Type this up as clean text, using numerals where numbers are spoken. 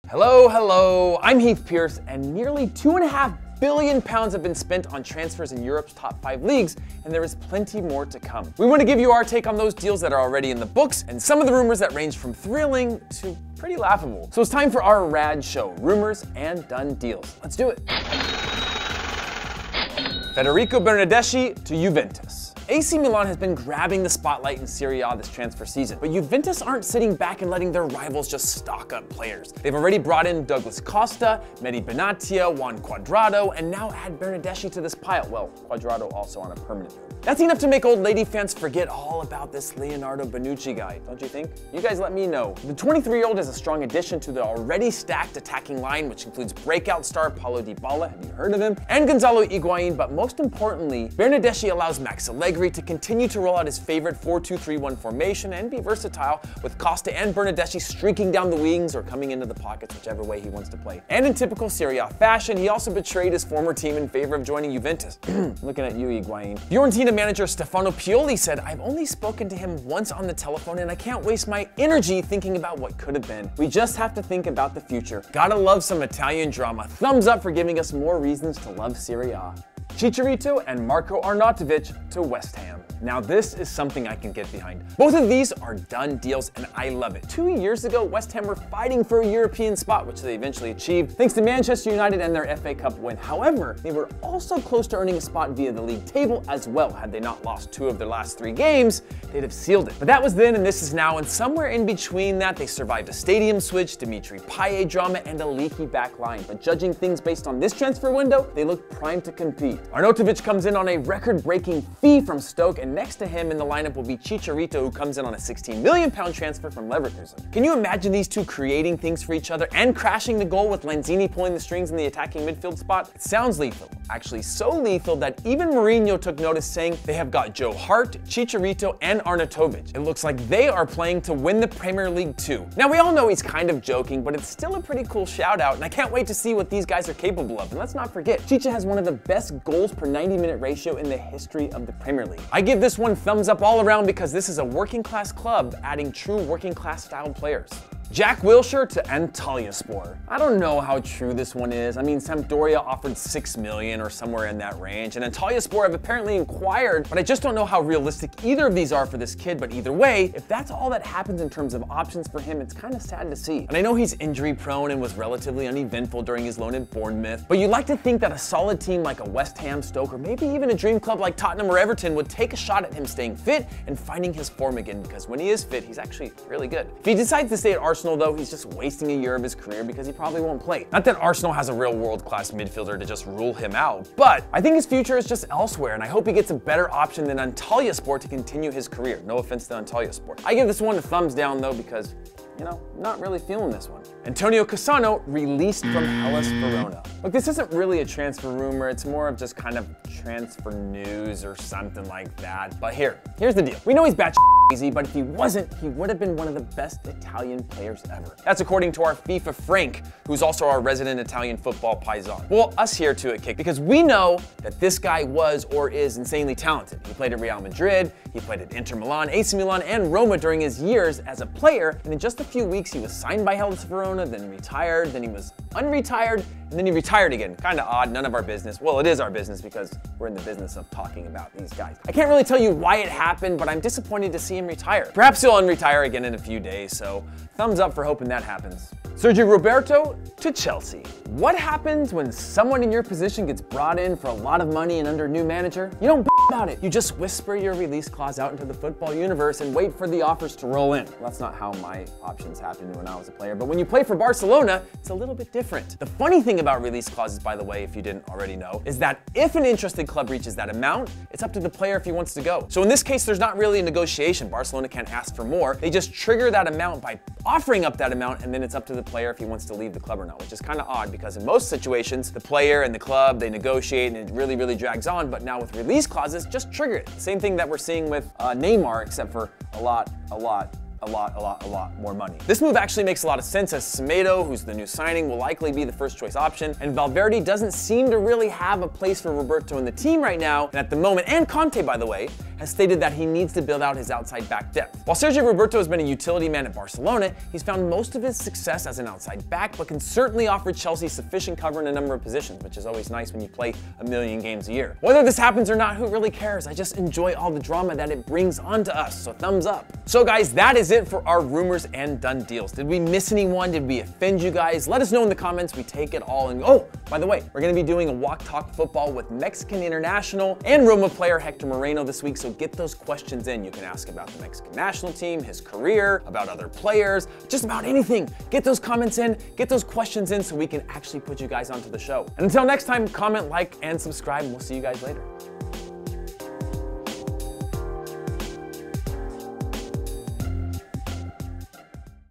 Hello, hello, I'm Heath Pierce, and nearly £2.5 billion have been spent on transfers in Europe's top 5 leagues, and there is plenty more to come. We want to give you our take on those deals that are already in the books, and some of the rumors that range from thrilling to pretty laughable. So it's time for our rad show, Rumors and Done Deals. Let's do it. Federico Bernardeschi to Juventus. AC Milan has been grabbing the spotlight in Serie A this transfer season, but Juventus aren't sitting back and letting their rivals just stock up players. They've already brought in Douglas Costa, Mehdi Benatia, Juan Cuadrado, and now add Bernardeschi to this pile. Well, Cuadrado also on a permanent move. That's enough to make old lady fans forget all about this Leonardo Bonucci guy, don't you think? You guys let me know. The 23-year-old is a strong addition to the already stacked attacking line, which includes breakout star Paulo Dybala, have you heard of him? And Gonzalo Higuain, but most importantly, Bernardeschi allows Max Allegri to continue to roll out his favorite 4-2-3-1 formation and be versatile, with Costa and Bernardeschi streaking down the wings or coming into the pockets, whichever way he wants to play. And in typical Serie A fashion, he also betrayed his former team in favor of joining Juventus. Looking at you, Higuain. Fiorentina manager Stefano Pioli said, "I've only spoken to him once on the telephone and I can't waste my energy thinking about what could have been. We just have to think about the future. Gotta love some Italian drama. Thumbs up for giving us more reasons to love Serie A." Chicharito and Marco Arnautovic to West Ham. Now this is something I can get behind. Both of these are done deals and I love it. 2 years ago, West Ham were fighting for a European spot, which they eventually achieved thanks to Manchester United and their FA Cup win. However, they were also close to earning a spot via the league table as well. Had they not lost 2 of their last 3 games, they'd have sealed it. But that was then and this is now, and somewhere in between that, they survived a stadium switch, Dimitri Payet drama, and a leaky back line. But judging things based on this transfer window, they look primed to compete. Arnautovic comes in on a record-breaking fee from Stoke, and next to him in the lineup will be Chicharito, who comes in on a £16 million transfer from Leverkusen. Can you imagine these two creating things for each other and crashing the goal with Lanzini pulling the strings in the attacking midfield spot? It sounds lethal. Actually so lethal that even Mourinho took notice, saying they have got Joe Hart, Chicharito, and Arnautovic. It looks like they are playing to win the Premier League too. Now we all know he's kind of joking, but it's still a pretty cool shout out, and I can't wait to see what these guys are capable of. And let's not forget, Chicha has one of the best goals per 90-minute ratio in the history of the Premier League. I give this one thumbs up all around because this is a working class club adding true working class style players. Jack Wilshere to Antalyaspor. I don't know how true this one is. I mean, Sampdoria offered $6 million or somewhere in that range, and Antalyaspor have apparently inquired, but I just don't know how realistic either of these are for this kid. But either way, if that's all that happens in terms of options for him, it's kind of sad to see. And I know he's injury prone and was relatively uneventful during his loan in Bournemouth, but you'd like to think that a solid team like a West Ham, Stoke, or maybe even a dream club like Tottenham or Everton would take a shot at him staying fit and finding his form again, because when he is fit, he's actually really good. If he decides to stay at Arsenal, though, he's just wasting a year of his career because he probably won't play. Not that Arsenal has a real world-class midfielder to just rule him out, but I think his future is just elsewhere, and I hope he gets a better option than Antalyaspor to continue his career. No offense to Antalyaspor. I give this one a thumbs down though, because, you know, not really feeling this one. Antonio Cassano released from Hellas Verona. Look, this isn't really a transfer rumor, it's more of just kind of transfer news or something like that. But here's the deal. We know he's batshit crazy, but if he wasn't, he would have been one of the best Italian players ever. That's according to our FIFA Frank, who's also our resident Italian football paisan. Well, us here too at Kick, because we know that this guy was or is insanely talented. He played at Real Madrid, he played at Inter Milan, AC Milan, and Roma during his years as a player, and in just a few weeks he was signed by Hellas Verona, then retired, then he was unretired, and then he retired again. Kinda odd, none of our business. Well, it is our business because we're in the business of talking about these guys. I can't really tell you why it happened, but I'm disappointed to see him retire. Perhaps he'll unretire again in a few days, so thumbs up for hoping that happens. Sergi Roberto to Chelsea. What happens when someone in your position gets brought in for a lot of money and under a new manager? You don't about it. You just whisper your release clause out into the football universe and wait for the offers to roll in. Well, that's not how my options happened when I was a player, but when you play for Barcelona, it's a little bit different. The funny thing about release clauses, by the way, if you didn't already know, is that if an interested club reaches that amount, it's up to the player if he wants to go. So in this case, there's not really a negotiation. Barcelona can't ask for more. They just trigger that amount by offering up that amount, and then it's up to the player if he wants to leave the club or not, which is kind of odd because in most situations, the player and the club, they negotiate and it really, really drags on. But now with release clauses, just trigger it. Same thing that we're seeing with Neymar, except for a lot a lot more money. This move actually makes a lot of sense, as Semedo, who's the new signing, will likely be the first choice option, and Valverde doesn't seem to really have a place for Roberto in the team right now, and at the moment, and Conte, by the way, has stated that he needs to build out his outside back depth. While Sergi Roberto has been a utility man at Barcelona, he's found most of his success as an outside back, but can certainly offer Chelsea sufficient cover in a number of positions, which is always nice when you play a million games a year. Whether this happens or not, who really cares? I just enjoy all the drama that it brings onto us, so thumbs up. So guys, that is it for our rumors and done deals. Did we miss anyone? Did we offend you guys? Let us know in the comments. We take it all. And oh, by the way, we're going to be doing a Walk Talk Football with Mexican international and Roma player Hector Moreno this week, so get those questions in. You can ask about the Mexican national team, his career, about other players, just about anything. Get those comments in, get those questions in so we can actually put you guys onto the show. And until next time, comment, like, and subscribe, and we'll see you guys later.